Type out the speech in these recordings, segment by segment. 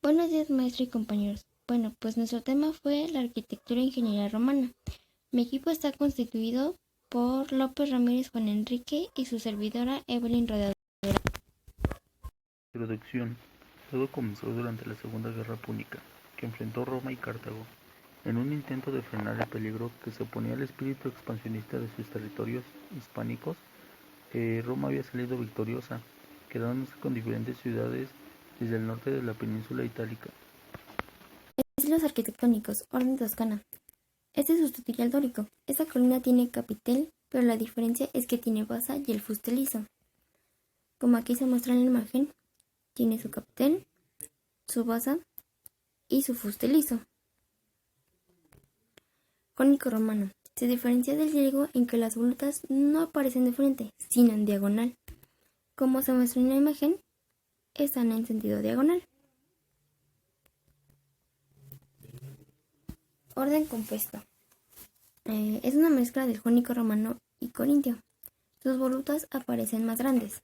Buenos días, maestro y compañeros. Bueno, pues nuestro tema fue la arquitectura e ingeniería romana. Mi equipo está constituido por López Ramírez Juan Enrique y su servidora Evelyn Rodado. Introducción. Todo comenzó durante la Segunda Guerra Púnica, que enfrentó Roma y Cartago. En un intento de frenar el peligro que se oponía al espíritu expansionista de sus territorios hispánicos, Roma había salido victoriosa, quedándose con diferentes ciudades desde el norte de la península itálica. Estilos arquitectónicos, orden toscana. Este sustituye al dórico. Esta columna tiene capitel, pero la diferencia es que tiene basa y el fuste liso. Como aquí se muestra en la imagen, tiene su capitel, su basa y su fuste liso. Jónico romano. Se diferencia del griego en que las volutas no aparecen de frente, sino en diagonal. Como se muestra en la imagen, están en sentido diagonal. Orden compuesto. Es una mezcla del jónico romano y corintio. Sus volutas aparecen más grandes.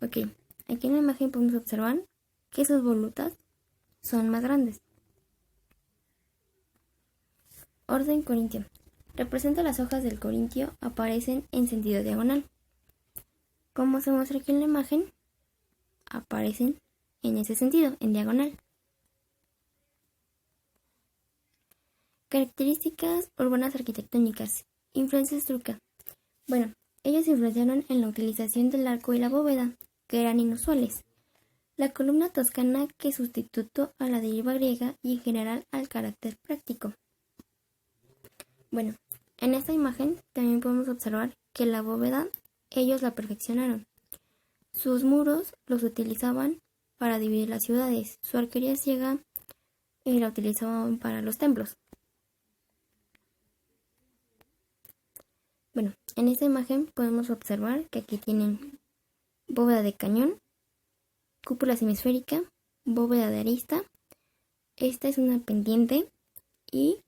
Ok, aquí en la imagen podemos observar que sus volutas son más grandes. Orden corintio. Representa las hojas del corintio aparecen en sentido diagonal. Como se muestra aquí en la imagen, aparecen en ese sentido, en diagonal. Características urbanas arquitectónicas. Influencia estruca. Bueno, ellos influenciaron en la utilización del arco y la bóveda, que eran inusuales. La columna toscana que sustituyó a la deriva griega y en general al carácter práctico. Bueno, en esta imagen también podemos observar que la bóveda ellos la perfeccionaron. Sus muros los utilizaban para dividir las ciudades. Su arquería ciega la utilizaban para los templos. Bueno, en esta imagen podemos observar que aquí tienen bóveda de cañón, cúpula semisférica, bóveda de arista. Esta es una pendiente y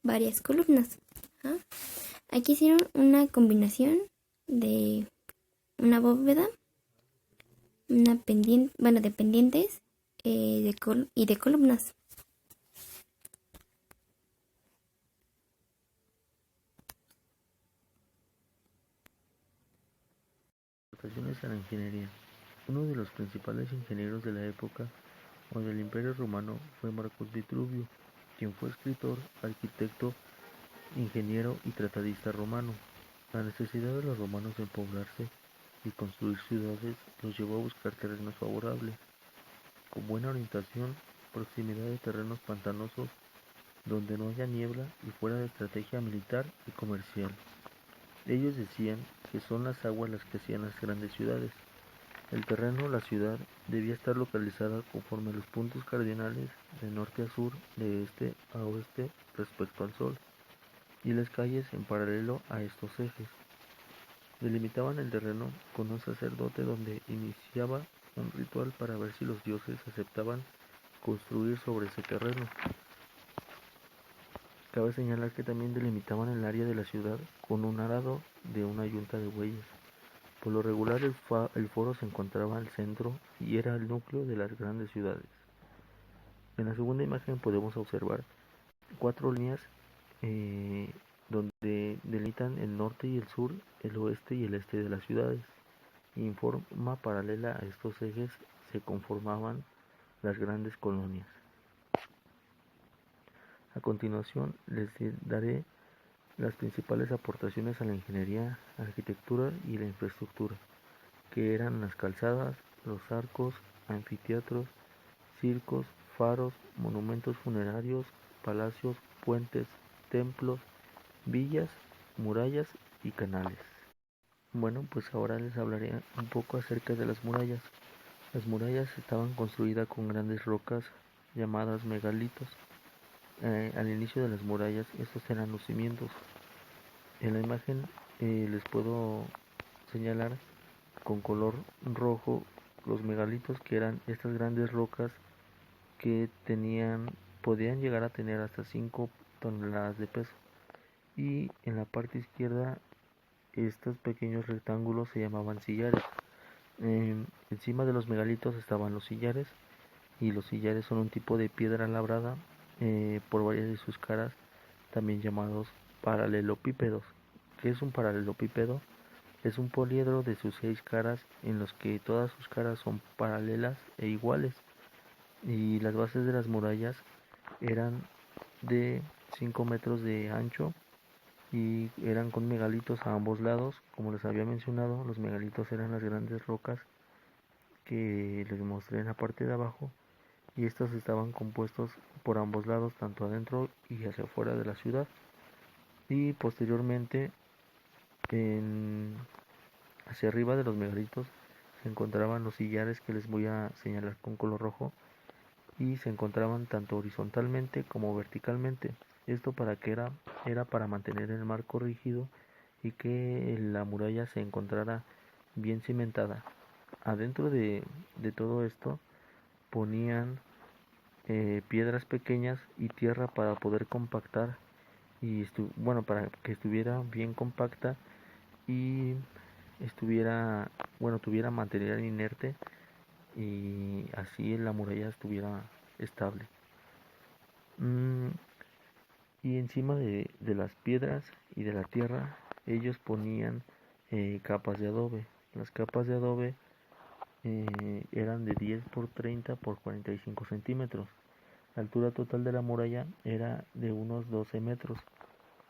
varias columnas. Aquí hicieron una combinación de una bóveda, una pendiente, de pendientes y de columnas. Aportaciones a la ingeniería. Uno de los principales ingenieros de la época o del Imperio Romano fue Marcus Vitruvio, quien fue escritor, arquitecto, ingeniero y tratadista romano. La necesidad de los romanos de poblarse y construir ciudades los llevó a buscar terrenos favorables, con buena orientación, proximidad de terrenos pantanosos, donde no haya niebla y fuera de estrategia militar y comercial. Ellos decían que son las aguas las que hacían las grandes ciudades. El terreno, la ciudad, debía estar localizada conforme a los puntos cardinales de norte a sur, de este a oeste respecto al sol, y las calles en paralelo a estos ejes. Delimitaban el terreno con un sacerdote donde iniciaba un ritual para ver si los dioses aceptaban construir sobre ese terreno. Cabe señalar que también delimitaban el área de la ciudad con un arado de una yunta de bueyes. Por lo regular el foro se encontraba al centro y era el núcleo de las grandes ciudades. En la segunda imagen podemos observar 4 líneas donde delimitan el norte y el sur, el oeste y el este de las ciudades. Y en forma paralela a estos ejes se conformaban las grandes colonias. A continuación les daré las principales aportaciones a la ingeniería, arquitectura y la infraestructura, que eran las calzadas, los arcos, anfiteatros, circos, faros, monumentos funerarios, palacios, puentes, templos, villas, murallas y canales. Bueno, pues ahora les hablaré un poco acerca de las murallas. Las murallas estaban construidas con grandes rocas llamadas megalitos. Al inicio de las murallas, estos eran los cimientos. En la imagen les puedo señalar con color rojo los megalitos, que eran estas grandes rocas que podían llegar a tener hasta 5 toneladas de peso. Y en la parte izquierda estos pequeños rectángulos se llamaban sillares. Encima de los megalitos estaban los sillares. y los sillares son un tipo de piedra labrada por varias de sus caras, también llamados paralelopípedos. ¿Qué es un paralelopípedo? Es un poliedro de sus 6 caras en los que todas sus caras son paralelas e iguales, y las bases de las murallas eran de 5 metros de ancho y eran con megalitos a ambos lados. Como les había mencionado, los megalitos eran las grandes rocas que les mostré en la parte de abajo, y estos estaban compuestos por ambos lados, tanto adentro y hacia afuera de la ciudad. Y posteriormente, hacia arriba de los megalitos se encontraban los sillares que les voy a señalar con color rojo, y se encontraban tanto horizontalmente como verticalmente. Esto para que era para mantener el marco rígido y que la muralla se encontrara bien cimentada. Adentro de todo esto ponían piedras pequeñas y tierra para poder compactar y para que estuviera bien compacta y tuviera material inerte, y así la muralla estuviera estable. Y encima de las piedras y de la tierra ellos ponían capas de adobe. Las capas de adobe eran de 10 por 30 por 45 centímetros. La altura total de la muralla era de unos 12 metros.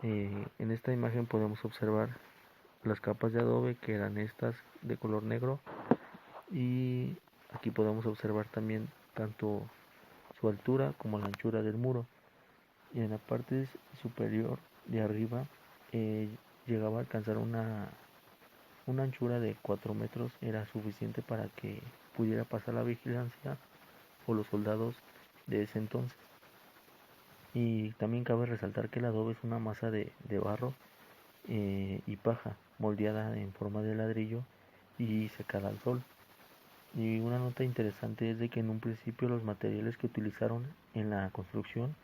En esta imagen podemos observar las capas de adobe, que eran estas de color negro, y aquí podemos observar también tanto su altura como la anchura del muro. Y en la parte superior de arriba eh, llegaba a alcanzar una anchura de 4 metros. Era suficiente para que pudiera pasar la vigilancia o los soldados de ese entonces. Y también cabe resaltar que el adobe es una masa de barro y paja moldeada en forma de ladrillo y secada al sol. Y una nota interesante es de que en un principio los materiales que utilizaron en la construcción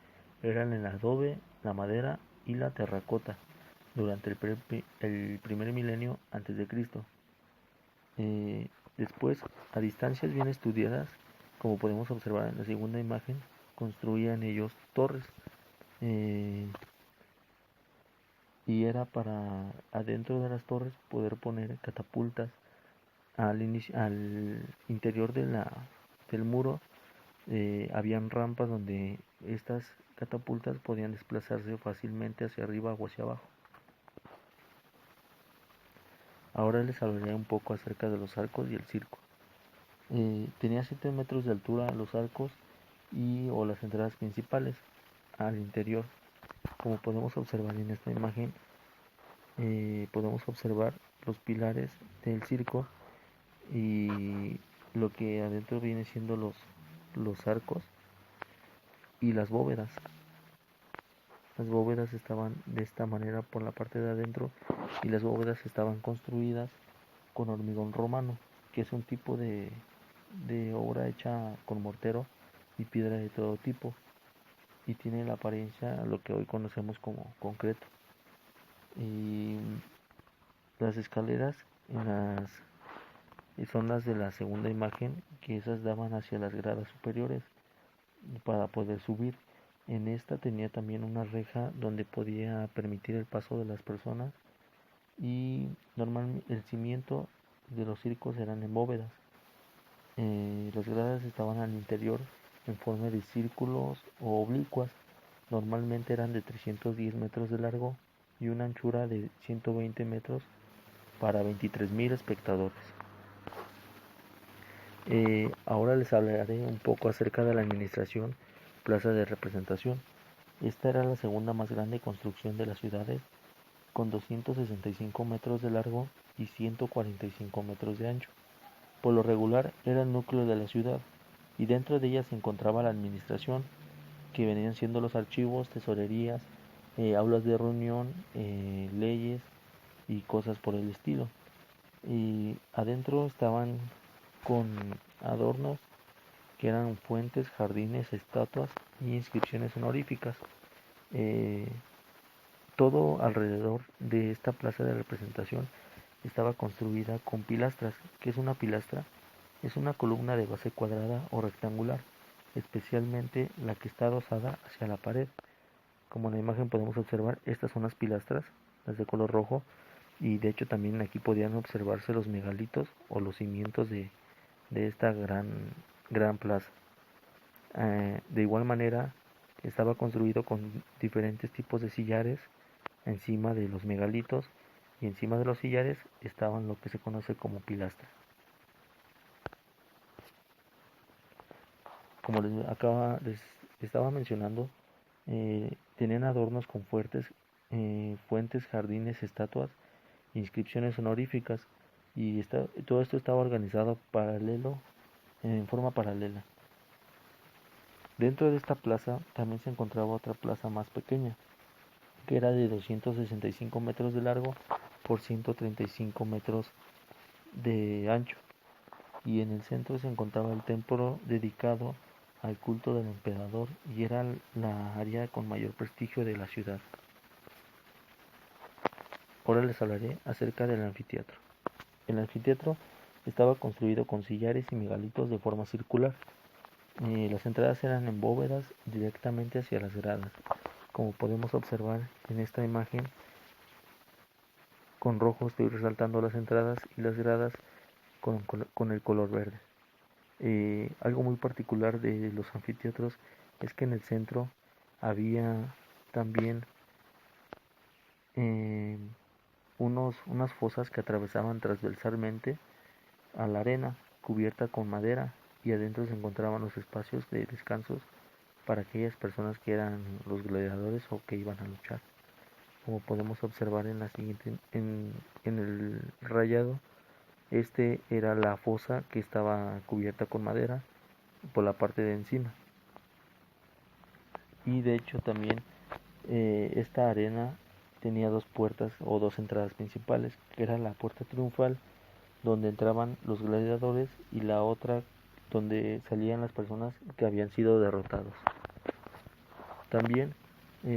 eran el adobe, la madera y la terracota durante el primer milenio antes de Cristo. Después, a distancias bien estudiadas, como podemos observar en la segunda imagen, construían ellos torres, eh, y era para adentro de las torres poder poner catapultas. Al interior del muro habían rampas donde estas catapultas podían desplazarse fácilmente hacia arriba o hacia abajo. Ahora les hablaré un poco acerca de los arcos y el circo. Tenía 7 metros de altura los arcos o las entradas principales al interior. Como podemos observar en esta imagen, podemos observar los pilares del circo y lo que adentro viene siendo los arcos y las bóvedas. Las bóvedas estaban de esta manera por la parte de adentro, y las bóvedas estaban construidas con hormigón romano, que es un tipo de obra hecha con mortero y piedra de todo tipo, y tiene la apariencia a lo que hoy conocemos como concreto. Y las escaleras son las de la segunda imagen, que esas daban hacia las gradas superiores para poder subir. En esta tenía también una reja donde podía permitir el paso de las personas, y normalmente el cimiento de los circos eran en bóvedas. Las gradas estaban al interior en forma de círculos o oblicuas. Normalmente eran de 310 metros de largo y una anchura de 120 metros para 23.000 espectadores. Ahora les hablaré un poco acerca de la administración Plaza de Representación. Esta era la segunda más grande construcción de las ciudades, con 265 metros de largo y 145 metros de ancho. Por lo regular era el núcleo de la ciudad, y dentro de ella se encontraba la administración, que venían siendo los archivos, tesorerías, aulas de reunión, leyes y cosas por el estilo. Y adentro estaban con adornos que eran fuentes, jardines, estatuas y inscripciones honoríficas. Todo alrededor de esta plaza de representación estaba construida con pilastras. ¿Qué es una pilastra? Es una columna de base cuadrada o rectangular, especialmente la que está adosada hacia la pared. Como en la imagen podemos observar, estas son las pilastras, las de color rojo, y de hecho también aquí podían observarse los megalitos o los cimientos de esta gran plaza. De igual manera, estaba construido con diferentes tipos de sillares encima de los megalitos, y encima de los sillares estaban lo que se conoce como pilastras. Como les estaba mencionando, tenían adornos con fuentes, jardines, estatuas, inscripciones honoríficas, y todo esto estaba organizado en forma paralela. Dentro de esta plaza también se encontraba otra plaza más pequeña, que era de 265 metros de largo por 135 metros de ancho, y en el centro se encontraba el templo dedicado al culto del emperador, y era la área con mayor prestigio de la ciudad. Ahora les hablaré acerca del anfiteatro. El anfiteatro estaba construido con sillares y megalitos de forma circular. Las entradas eran en bóvedas directamente hacia las gradas, como podemos observar en esta imagen. Con rojo estoy resaltando las entradas y las gradas con el color verde. Algo muy particular de los anfiteatros es que en el centro había también unas fosas que atravesaban transversalmente a la arena cubierta con madera, y adentro se encontraban los espacios de descansos para aquellas personas que eran los gladiadores o que iban a luchar. Como podemos observar en el rayado, este era la fosa que estaba cubierta con madera por la parte de encima. Y de hecho también esta arena tenía dos puertas o dos entradas principales, que era la puerta triunfal, donde entraban los gladiadores, y la otra donde salían las personas que habían sido derrotados. También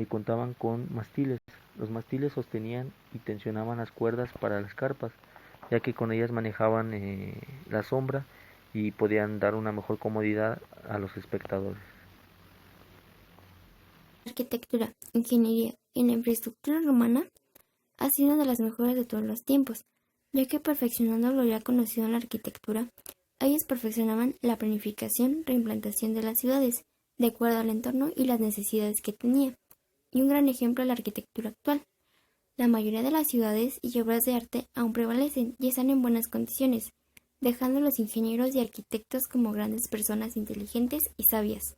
contaban con mastiles. Los mastiles sostenían y tensionaban las cuerdas para las carpas, ya que con ellas manejaban la sombra y podían dar una mejor comodidad a los espectadores. Arquitectura, ingeniería y la infraestructura romana ha sido una de las mejores de todos los tiempos, ya que perfeccionando lo ya conocido en la arquitectura, ellos perfeccionaban la planificación, reimplantación de las ciudades, de acuerdo al entorno y las necesidades que tenía. Y un gran ejemplo es la arquitectura actual. La mayoría de las ciudades y obras de arte aún prevalecen y están en buenas condiciones, dejando a los ingenieros y arquitectos como grandes personas inteligentes y sabias.